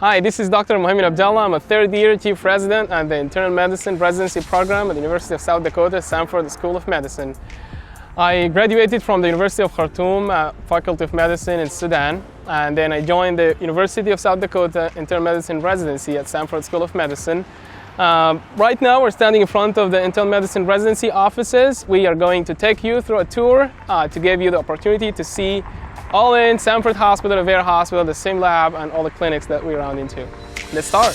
Hi, this is Dr. Mohammed Abdallah. I'm a third-year chief resident at the internal medicine residency program at the University of South Dakota, Stanford School of Medicine. I graduated from the University of Khartoum, Faculty of Medicine in Sudan, and then I joined the University of South Dakota internal medicine residency at Stanford School of Medicine. Right now we're standing in front of the internal medicine residency offices. We are going to take you through a tour to give you the opportunity to see all in Stanford Hospital, Revere Hospital, the same lab, and all the clinics that we round into. Let's start.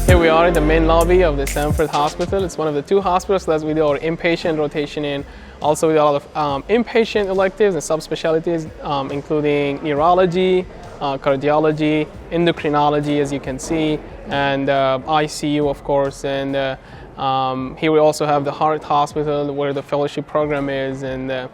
Here we are in the main lobby of the Stanford Hospital. It's one of the two hospitals that we do our inpatient rotation in. Also, we do a lot of inpatient electives and subspecialties, including neurology, cardiology, endocrinology, as you can see, and ICU, of course. And here we also have the Heart Hospital, where the fellowship program is, and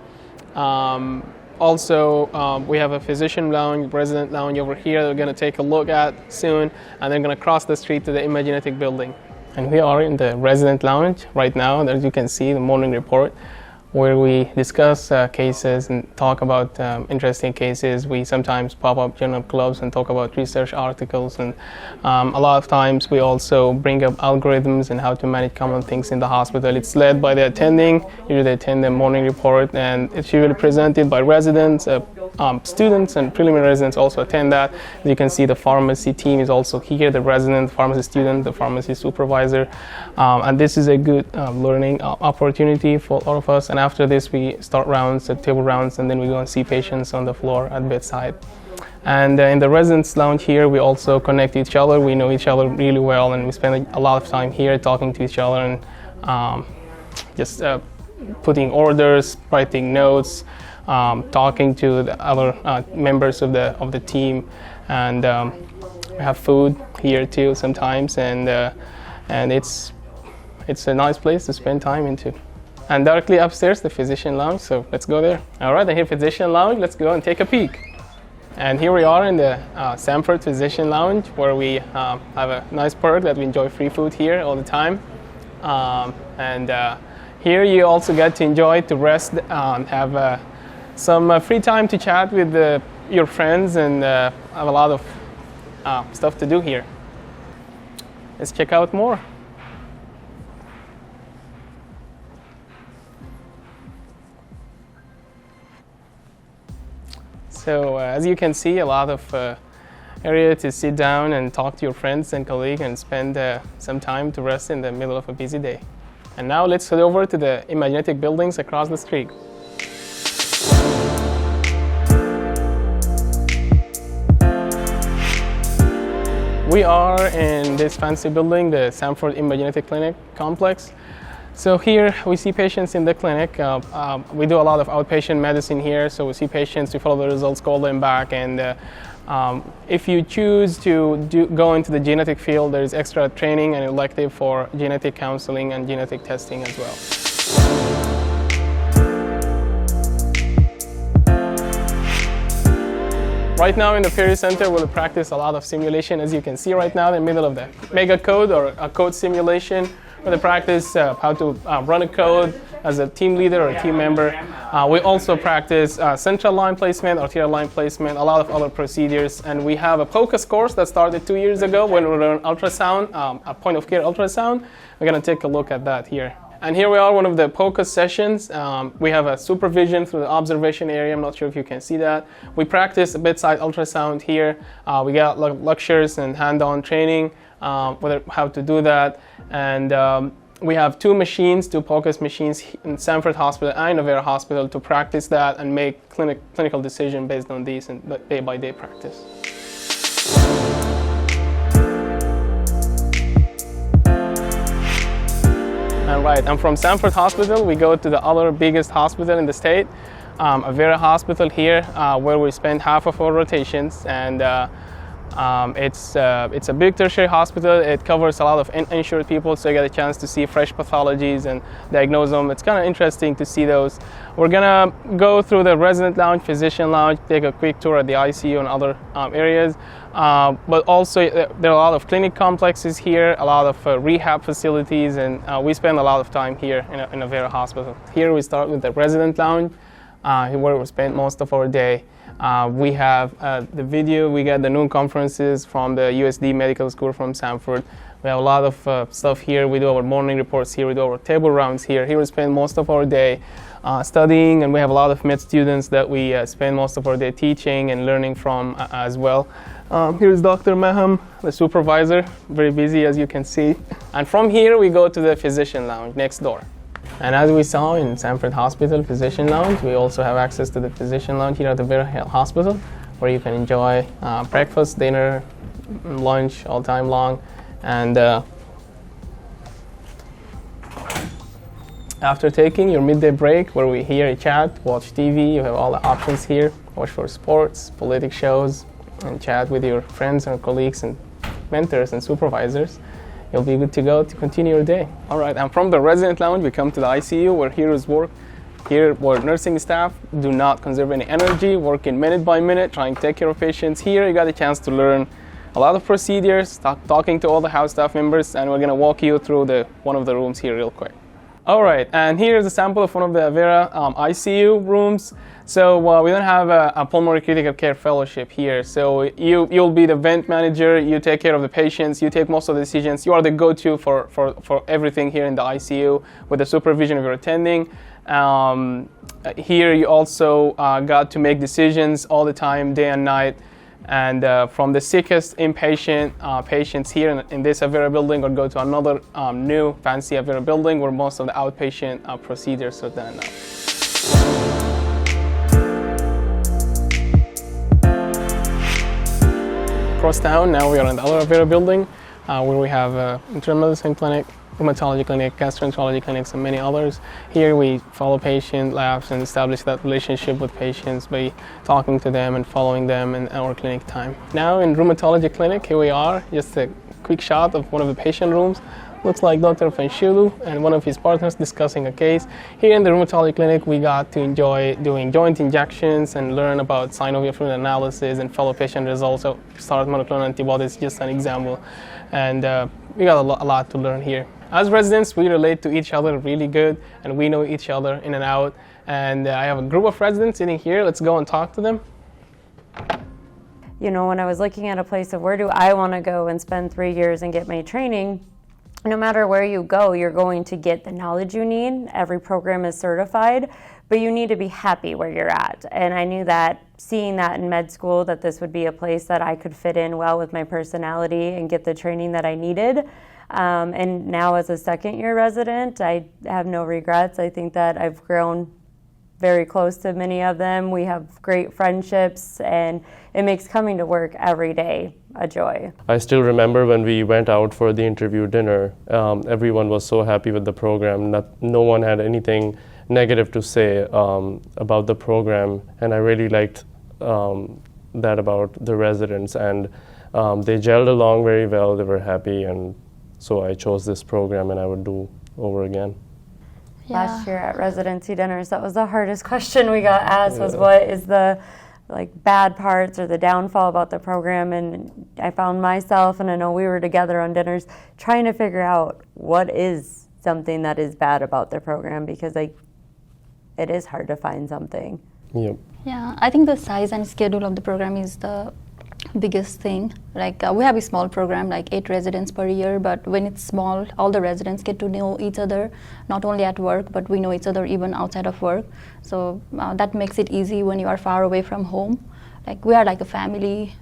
also we have a physician lounge, resident lounge over here that we're going to take a look at soon, and then going to cross the street to the imagenetic building. And we are in the resident lounge right now, as you can see, the morning report, where we discuss cases and talk about interesting cases. We sometimes pop up journal clubs and talk about research articles, and a lot of times we also bring up algorithms and how to manage common things in the hospital. It's led by the attending. Usually they attend the morning report, and it's usually presented by residents. Students and preliminary residents also attend that. As you can see, the pharmacy team is also here, the resident, the pharmacy student, the pharmacy supervisor, and this is a good learning opportunity for all of us. And after this, we start rounds, table rounds, and then we go and see patients on the floor at bedside. And in the residence lounge here, we also connect each other. We know each other really well, and we spend a lot of time here talking to each other and just putting orders, writing notes, talking to the other members of the team, and we have food here too sometimes, and it's a nice place to spend time into. And directly upstairs, the physician lounge, so let's go there. All right, here physician lounge, let's go and take a peek. And here we are in the Stanford physician lounge, where we have a nice perk that we enjoy free food here all the time, and here you also get to enjoy to rest, have some free time to chat with your friends, and have a lot of stuff to do here. Let's check out more. So as you can see, a lot of area to sit down and talk to your friends and colleagues and spend some time to rest in the middle of a busy day. And now let's head over to the imagenetic buildings across the street. We are in this fancy building, the Stanford IMI Clinic complex. So here we see patients in the clinic. We do a lot of outpatient medicine here, so we see patients, we follow the results, call them back, and if you choose to go into the genetic field, there is extra training and elective for genetic counseling and genetic testing as well. Right now in the Perry Center, we'll practice a lot of simulation. As you can see right now, in the middle of the mega code or a code simulation, where they practice how to run a code as a team leader or a team member. We also practice central line placement, arterial line placement, a lot of other procedures. And we have a POCUS course that started 2 years ago when we learned ultrasound, a point of care ultrasound. We're going to take a look at that here. And here we are, one of the POCUS sessions. We have a supervision through the observation area. I'm not sure if you can see that. We practice bedside ultrasound here. We got lectures and hand-on training, whether how to do that. And we have two POCUS machines in Stanford Hospital and Revere Hospital to practice that and make clinical decision based on these and day-by-day practice. All right, I'm from Stanford Hospital. We go to the other biggest hospital in the state, Revere Hospital here, where we spend half of our rotations, and it's a big tertiary hospital. It covers a lot of uninsured people, so you get a chance to see fresh pathologies and diagnose them. It's kind of interesting to see those. We're gonna go through the resident lounge, physician lounge, take a quick tour at the ICU and other areas. But also there are a lot of clinic complexes here, a lot of rehab facilities, and we spend a lot of time here in Revere Hospital. Here we start with the resident lounge. where we spend most of our day. We have the video, we get the noon conferences from the USD Medical School from Stanford. We have a lot of stuff here. We do our morning reports here, we do our table rounds here. Here we spend most of our day studying, and we have a lot of med students that we spend most of our day teaching and learning from as well. Here's Dr. Maham, the supervisor, very busy as you can see. And from here we go to the physician lounge next door. And as we saw in Stanford Hospital Physician Lounge, we also have access to the Physician Lounge here at the Vera Hospital, where you can enjoy breakfast, dinner, lunch all time long. And after taking your midday break, where we hear a chat, watch TV, you have all the options here. Watch for sports, politics shows, and chat with your friends and colleagues and mentors and supervisors. You'll be good to go to continue your day. All right, and from the resident lounge, we come to the ICU where heroes work. Here, where nursing staff do not conserve any energy, working minute by minute, trying to take care of patients. Here, you got a chance to learn a lot of procedures, talking to all the house staff members, and we're gonna walk you through one of the rooms here real quick. All right, and here's a sample of one of the Vera ICU rooms. So we don't have a pulmonary critical care fellowship here. So you'll be the vent manager, you take care of the patients, you take most of the decisions. You are the go-to for everything here in the ICU with the supervision of your attending. Here you also got to make decisions all the time, day and night. And from the sickest inpatient patients here in this Avera building, or go to another new fancy Avera building where most of the outpatient procedures are done now. Across town, now we are in the other Avera building where we have internal medicine clinic, rheumatology clinic, gastroenterology clinics, and many others. Here we follow patient labs and establish that relationship with patients by talking to them and following them in our clinic time. Now in rheumatology clinic, here we are, just a quick shot of one of the patient rooms. Looks like Dr. Fanshulu and one of his partners discussing a case. Here in the rheumatology clinic, we got to enjoy doing joint injections and learn about synovial fluid analysis and follow patient results of start monoclonal antibodies, just an example. And we got a lot to learn here. As residents, we relate to each other really good, and we know each other in and out. And I have a group of residents sitting here. Let's go and talk to them. You know, when I was looking at a place of where do I want to go and spend 3 years and get my training, no matter where you go, you're going to get the knowledge you need. Every program is certified, but you need to be happy where you're at. And I knew that seeing that in med school, that this would be a place that I could fit in well with my personality and get the training that I needed. And now as a second-year resident, I have no regrets. I think that I've grown very close to many of them. We have great friendships, and it makes coming to work every day a joy. I still remember when we went out for the interview dinner, everyone was so happy with the program. No one had anything negative to say about the program, and I really liked that about the residents, and they gelled along very well. They were happy, and so I chose this program, and I would do over again. Yeah. Last year at residency dinners, that was the hardest question we got asked, was what is the bad parts or the downfall about the program. And I found myself, and I know we were together on dinners, trying to figure out what is something that is bad about the program, because it is hard to find something. Yep. Yeah, I think the size and schedule of the program is the biggest thing. We have a small program, 8 residents per year, but when it's small, all the residents get to know each other, not only at work, but we know each other even outside of work. So that makes it easy when you are far away from home. We are like a family.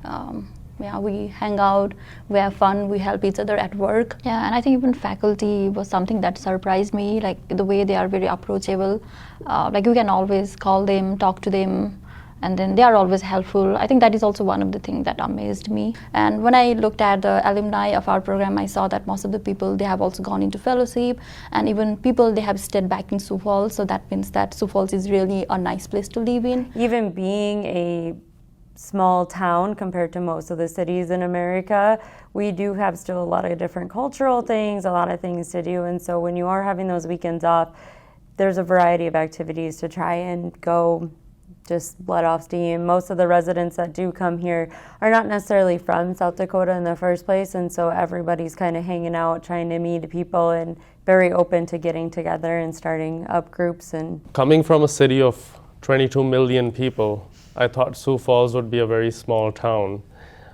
We hang out, we have fun, we help each other at work. Yeah, and I think even faculty was something that surprised me, the way they are very approachable. You can always call them, talk to them, and then they are always helpful. I think that is also one of the things that amazed me. And when I looked at the alumni of our program, I saw that most of the people, they have also gone into fellowship, and even people, they have stayed back in Sioux Falls, so that means that Sioux Falls is really a nice place to live in. Even being a small town compared to most of the cities in America, we do have still a lot of different cultural things, a lot of things to do, and so when you are having those weekends off, there's a variety of activities to try and go just let off steam. Most of the residents that do come here are not necessarily from South Dakota in the first place, and so everybody's kind of hanging out, trying to meet people, and very open to getting together and starting up groups. And coming from a city of 22 million people. I thought Sioux Falls would be a very small town,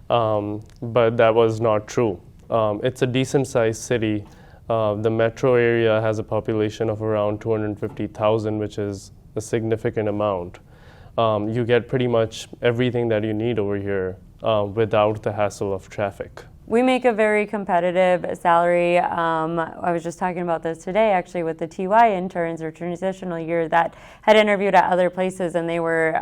but that was not true. It's a decent-sized city. The metro area has a population of around 250,000, which is a significant amount. You get pretty much everything that you need over here without the hassle of traffic. We make a very competitive salary. I was just talking about this today, actually, with the TY interns or transitional year that had interviewed at other places, and they were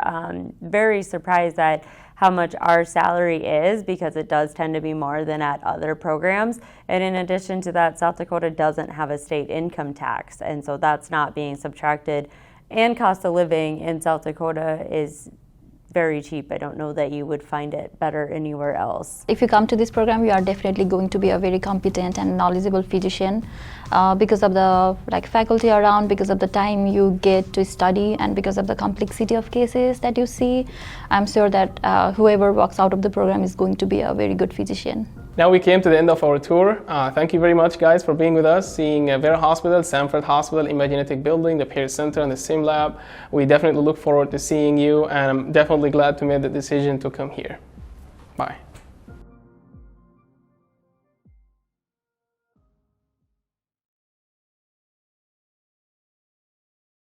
very surprised at how much our salary is, because it does tend to be more than at other programs. And in addition to that, South Dakota doesn't have a state income tax, and so that's not being subtracted. And cost of living in South Dakota is very cheap. I don't know that you would find it better anywhere else. If you come to this program, you are definitely going to be a very competent and knowledgeable physician because of the faculty around, because of the time you get to study, and because of the complexity of cases that you see. I'm sure that whoever walks out of the program is going to be a very good physician. Now we came to the end of our tour. Thank you very much, guys, for being with us, seeing Vera Hospital, Stanford Hospital, Imagenetic Building, the Peer Center, and the Sim Lab. We definitely look forward to seeing you, and I'm definitely glad to make the decision to come here. Bye.